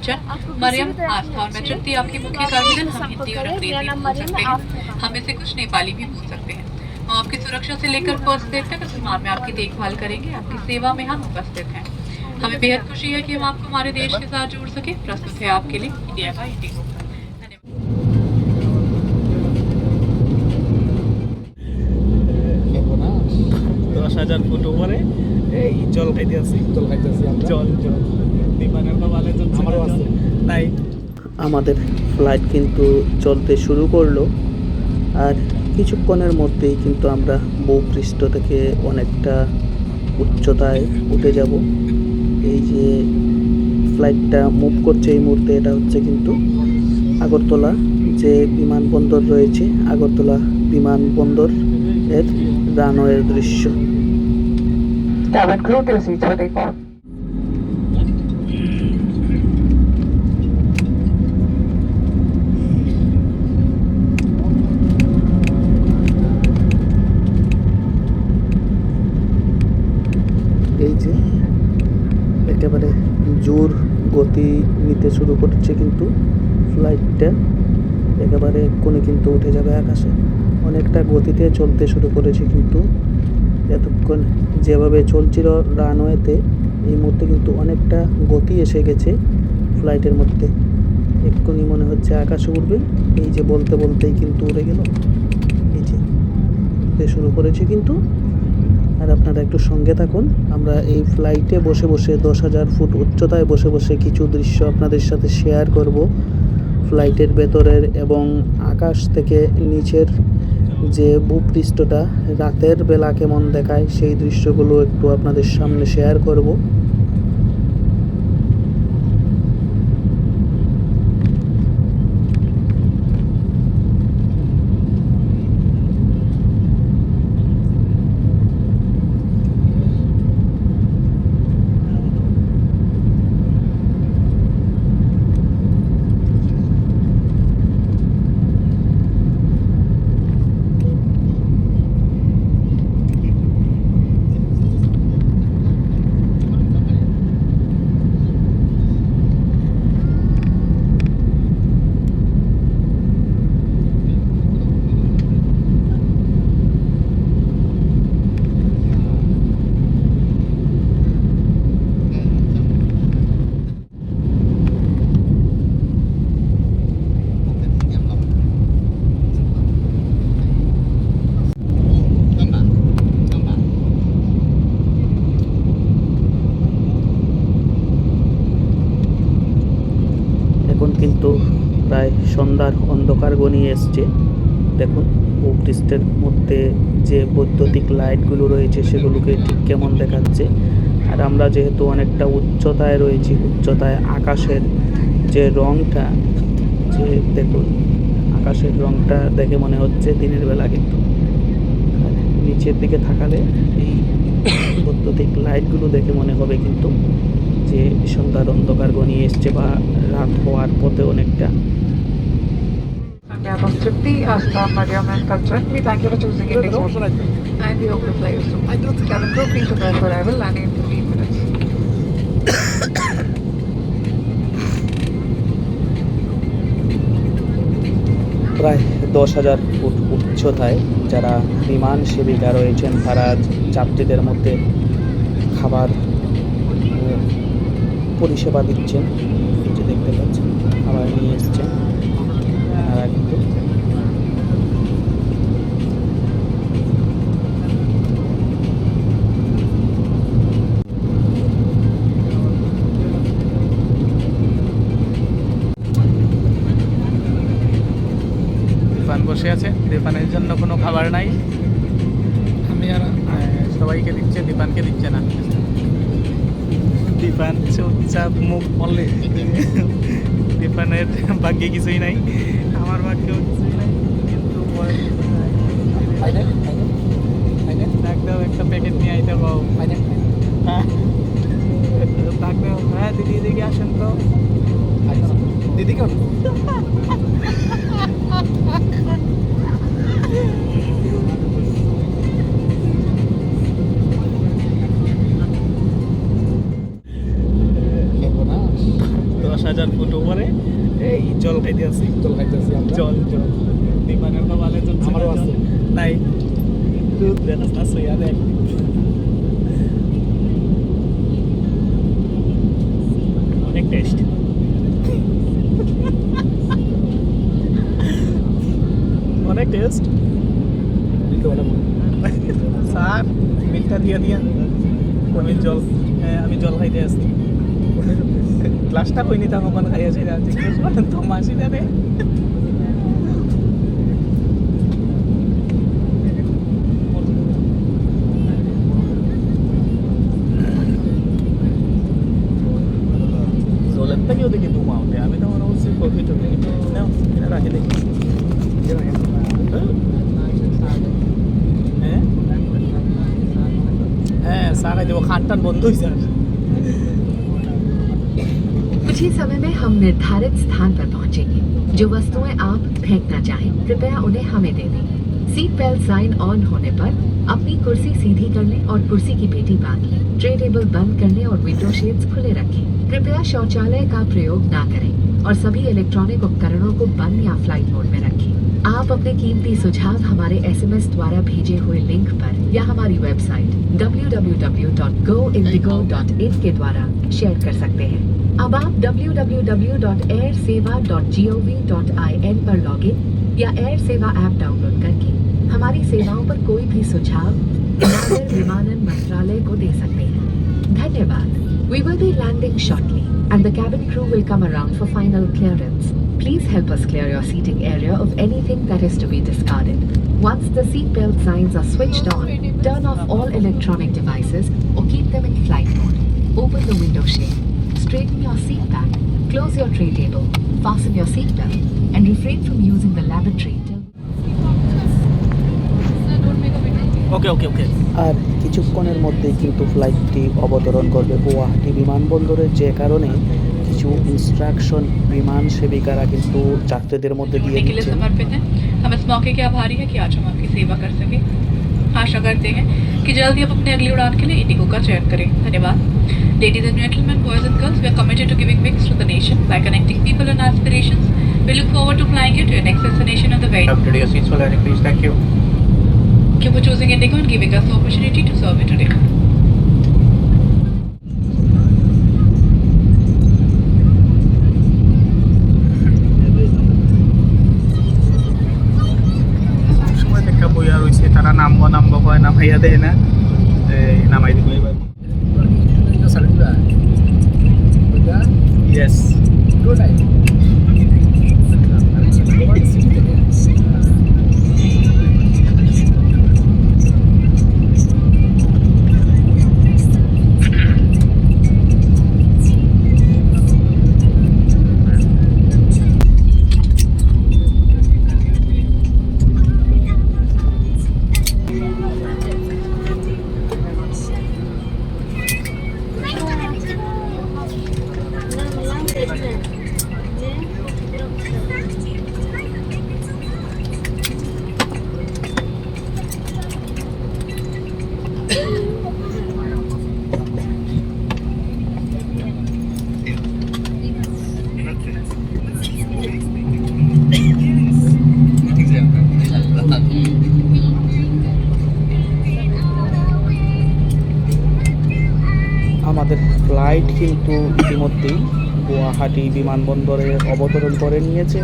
बच्चन, मरियम, आस्था और मैं तृप्ति आपकी मुख्य कार्मिकन। हम हिंदी और अंग्रेजी बोल सकते हैं, हम में से कुछ नेपाली भी बोल सकते हैं। हम आपकी सुरक्षा से लेकर फर्स्ट एड तक इस में आपकी देखभाल करेंगे। आपकी सेवा में हम उपस्थित हैं। हमें बेहद खुशी है कि हम आपको हमारे देश के साथ जोड़ सके। प्रस्तुत है आपके लिए इंडिया का इंडिगो। धन्यवाद। 10,000 ফুট উপরে এই জল খাইতেছি জল জল বিমানের কপালে চলছে আমারও আছে তাই আমাদের ফ্লাইট কিন্তু চলতে শুরু করলো আর কিছুক্ষণের মধ্যেই কিন্তু আমরা ভূপৃষ্ঠ থেকে অনেকটা উচ্চতায় উঠে যাব। এই যে ফ্লাইটটা মুভ করছে এই মুহূর্তে, এটা হচ্ছে কিন্তু আগরতলা যে বিমানবন্দর রয়েছে, আগরতলা বিমানবন্দর এর রানওয়ের দৃশ্য। এই যে একেবারে জোর গতি নিতে শুরু করছে কিন্তু ফ্লাইটটা, একেবারে এক্ষুনি কিন্তু উঠে যাবে আকাশে। অনেকটা গতিতে চলতে শুরু করেছে কিন্তু এতক্ষণ যেভাবে চলছিল রানওয়েতে, এই মুহূর্তে কিন্তু অনেকটা গতি এসে গেছে ফ্লাইটের মধ্যে। এক্ষুনি মনে হচ্ছে আকাশে উঠবে। এই যে বলতে বলতেই কিন্তু উড়ে গেল। এই যে উঠতে শুরু করেছে কিন্তু। আর আপনারা একটু সঙ্গে থাকুন, আমরা এই ফ্লাইটে বসে বসে 10,000 ফুট উচ্চতায় বসে বসে কিছু দৃশ্য আপনাদের সাথে শেয়ার করব। ফ্লাইটের ভেতরের এবং আকাশ থেকে নিচের যে ভূপৃষ্ঠটা রাতের বেলা কেমন দেখায় সেই দৃশ্যগুলো একটু আপনাদের সামনে শেয়ার করব। এখন কিন্তু প্রায় সন্ধ্যার অন্ধকার ঘনিয়ে এসছে। দেখুন ভূপৃষ্ঠের মধ্যে যে বৈদ্যুতিক লাইটগুলো রয়েছে সেগুলোকে ঠিক কেমন দেখাচ্ছে। আর আমরা যেহেতু অনেকটা উচ্চতায় রয়েছি, উচ্চতায় আকাশের যে রঙটা, যে দেখুন আকাশের রঙটা দেখে মনে হচ্ছে দিনের বেলা, কিন্তু নিচের দিকে থাকালে এই বৈদ্যুতিক লাইটগুলো দেখে মনে হবে কিন্তু যে সন্ধ্যার অন্ধকার ঘনিয়ে এসছে বা রাত হওয়ার পথে অনেকটা। Tripti, Asta, Mariam and Kachan, we thank you for choosing Indigo and we hope to fly you soon. Cabin crew, please prepare for arrival, landing in 15 minutes. প্রায় 10,000 ফুট উচ্চতায় যারা বিমান সেবিকা রয়েছেন তারা যাত্রীদের মধ্যে খাবার পরিষেবা দিচ্ছেন। যে দেখতে পাচ্ছেন খাবার নিয়ে এসছেন তারা কিন্তু। দীপান বসে আছে, দীপানের জন্য কোনো খাবার নাই। আমি আর সবাইকে দিচ্ছে, দীপানকে দিচ্ছে না। দীপান চুপচাপ মুখ বললে, দীপানের ভাগ্যে কিছুই নাই, আমার ভাগ্যেও কিছুই নাই। কিন্তু ডাকদাও একটা প্যাকেট নিয়ে আইতে পাও। ডাকদাও, হ্যাঁ দিদি এদিকে আসেন তো। দিদি কেন 3000 ফুট উপরে এই জল খাইতে আছি জল বিমানের কপালে তো আমারও আছে নাই দুধ দেখাস না সইয়া দেখ অনেক টেস্ট অনেক টেস্ট স্যার মিলটা দিয়ে দিয়া আমি জল খাইতে আসছি গ্লাসটা কই নিতাম ওখানে খাইয়াছি জিজ্ঞেস করেন তো মাসি জানে জলের থেকেও দেখি ধোঁয়া ওঠে আমি তো মনে হচ্ছে কফি টফি নাও এটা রাখি দেখি হ্যাঁ হ্যাঁ চা খাই দেবো খান টান বন্ধ হয়েছে আর कुछ ही समय में हम निर्धारित स्थान पर पहुंचेंगे। जो वस्तुएं आप फेंकना चाहें कृपया उन्हें हमें दे दें। सीट बेल्ट साइन ऑन होने पर अपनी कुर्सी सीधी कर लें और कुर्सी की पेटी बांध लें। ट्रे टेबल बंद करने और विंडो शेड्स खुले रखें। कृपया शौचालय का प्रयोग न करें और सभी इलेक्ट्रॉनिक उपकरणों को बंद या फ्लाइट मोड में रखें। आप अपने कीमती सुझाव हमारे SMS द्वारा भेजे हुए लिंक पर या हमारी वेबसाइट www.goindigo.in के द्वारा शेयर कर सकते हैं। अब आप www.airsewa.gov.in पर लॉगिन या एयर सेवा ऐप डाउनलोड करके हमारी सेवाओं पर कोई भी सुझाव नागर विमानन मंत्रालय को दे सकते हैं। धन्यवाद। We will be landing shortly and the cabin crew will come around for final clearance. Please help us clear your seating area of anything that is to be discarded. Once the seat belt signs are switched on, turn off all electronic devices or keep them in flight mode. Open the window shade. Straighten your seat back, close your tray table, fasten your seat belt, and refrain from using the lavatory till ওকে ওকে ওকে আর কিছুক্ষণের মধ্যেই কিন্তু ফ্লাইটটি অবতরণ করবে গুয়াহাটি বিমানবন্দরে, যে কারণে কিছু ইনস্ট্রাকশন বিমান সেবিকারা কিন্তু যাত্রীদের মধ্যে দিয়ে के लिए দিচ্ছেন। समर्पित है। हम इस मौके के आभारी हैं कि आज हम आपकी सेवा कर सके। आशा करते हैं कि जल्दी आप अपने अगली उड़ान के लिए इंडिगो का चयन करें। धन्यवाद। Ladies and gentlemen, boys and girls, we are committed to giving wings to the nation by connecting people and aspirations. We look forward to flying you to your next destination on the way. Today your seats for landing, please. Thank you. Thank you for choosing Indigo and giving us the opportunity to serve you today. সময় দেখা বইয়া রয়েছে তারা নামবো কয় নামাইয়া দেয় না এই নামাই দিব এবার ইয়েস আমাদের ফ্লাইট কিন্তু ইতিমধ্যেই গুয়াহাটি বিমানবন্দরে অবতরণ করে নিয়েছে।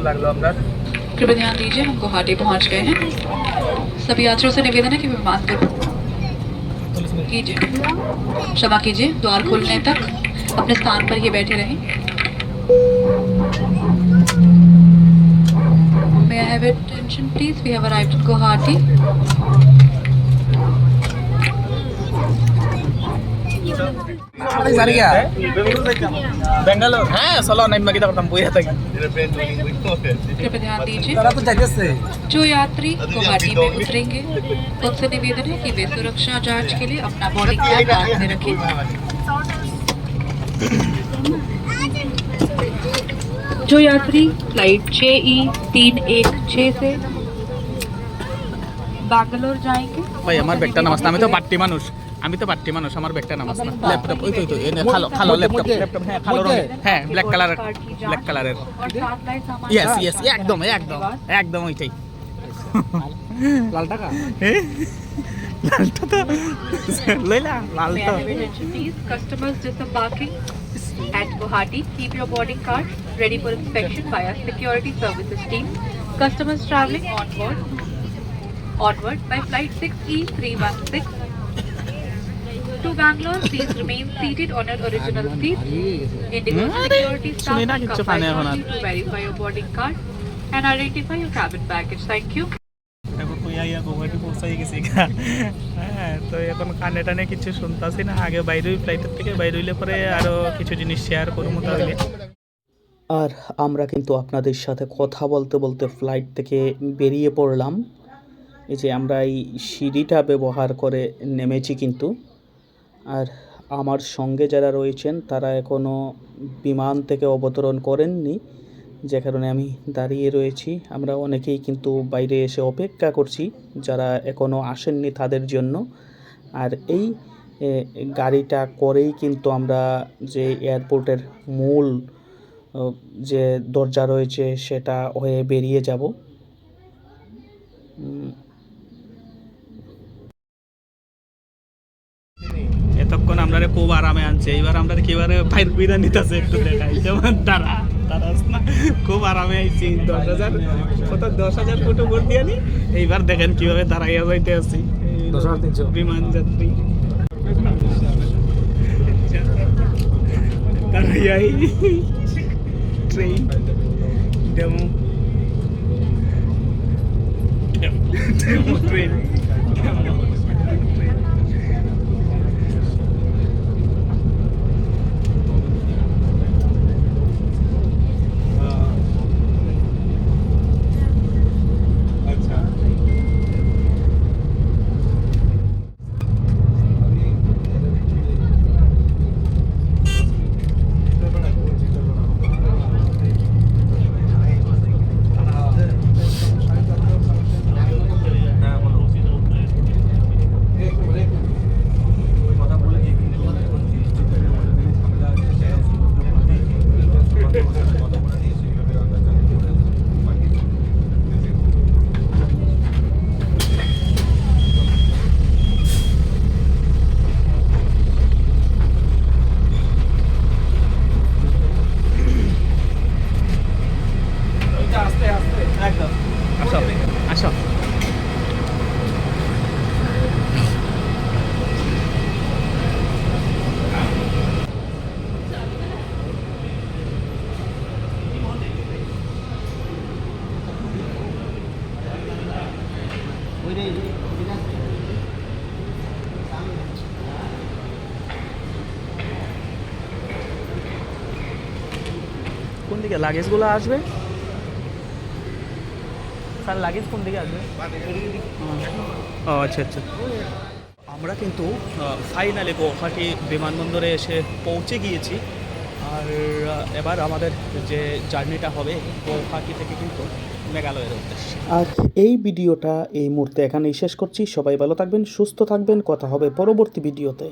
লাগলো আপনার? कृपया ध्यान दीजिए हम गुवाहाटी पहुंच गए हैं। सभी यात्रियों से निवेदन है कि विमान पर कीजिए, क्षमा कीजिए, द्वार खुलने तक अपने स्थान पर ही बैठे रहें। May I have your attention please? We have arrived at Guwahati. Bangalore, হ্যাঁ চলো নাইমা কিতা করতাম বইয়া থাকি। कृपया ध्यान दीजिए, তারা তো যাইতেছে। जो यात्री गुवाहाटी में उतरेंगे उनसे निवेदन है कि वे सुरक्षा जांच के लिए अपना बोर्डिंग कार्ड हाथ में रखें। जो यात्री फ्लाइट JE 316 से बैंगलोर जाएंगे ভাই আমার ব্যাগটা নামাস না, আমি তো বাট্টি মানুষ, আমার ব্যাগটা নামাস না। ল্যাপটপ ওই তো এনে খালো খালো ল্যাপটপ, হ্যাঁ খালো রঙের, হ্যাঁ ব্ল্যাক কালারের। और साथ लाए सामान ইয়েস का ইয়েস একদম একদম একদম ওইটাই। লাল টাকা লালটা তো লইলা May লালটা। I have your attention please? Customers disembarking at Guwahati, keep your boarding card ready for inspection by our security services team. Customers traveling onward by flight 6E316 to Bangalore, please remain seated on your original seat. Indigo security staff শুনি না will কিচ্ছু come by কানে এখন আর। shortly to verify your boarding card and identify your cabin baggage. Thank you. এখন কইয়া ইয়া গুয়াহাটি পৌঁছাই গেছি। হ্যাঁ তো এখন কানে টানে কিছু শুনতাছি না, আগে বাইরে ফ্লাইটের থেকে বাইরে হইলে পরে আরো কিছু জিনিস শেয়ার করবো তাহলে। আর আমরা কিন্তু আপনাদের সাথে কথা বলতে বলতে ফ্লাইট থেকে বেরিয়ে পড়লাম। এই যে আমরা এই সিঁড়িটা ব্যবহার করে নেমেছি কিন্তু। আর আমার সঙ্গে যারা রয়েছেন তারা এখনও বিমান থেকে অবতরণ করেননি, যে কারণে আমি দাঁড়িয়ে রয়েছি। আমরা অনেকেই কিন্তু বাইরে এসে অপেক্ষা করছি যারা এখনও আসেননি তাদের জন্য। আর এই গাড়িটা করেই কিন্তু আমরা যে এয়ারপোর্টের মূল যে দরজা রয়েছে সেটা হয়ে বেরিয়ে যাব। এতক্ষণ আমরা খুব আরামে আনছে, এইবার আমরা কিবারে বাইর বিরা নিতেছে একটু দেখাই, যেমন দাঁড়াস না, খুব আরামে আইছি। 10,000 ফুট উপর দিয়ে নি, এইবার দেখেন কিভাবে দাঁড়াইয়া যাইতে আছি বিমান যাত্রী। দাঁড়াইয়াই ট্রেন ডেমো ট্রেন একদম আসো আসো। কোন দিকে লাগেজগুলো আসবে স্যার? লাগেজ কোন দিকে আসবে? ও আচ্ছা আচ্ছা। আমরা কিন্তু ফাইনালি গুয়াহাটি বিমানবন্দরে এসে পৌঁছে গিয়েছি। আর এবার আমাদের যে জার্নিটা হবে গুয়াহাটি থেকে কিন্তু মেঘালয়ের উদ্দেশ্যে। আর এই ভিডিওটা এই মুহূর্তে এখানেই শেষ করছি। সবাই ভালো থাকবেন, সুস্থ থাকবেন, কথা হবে পরবর্তী ভিডিওতে।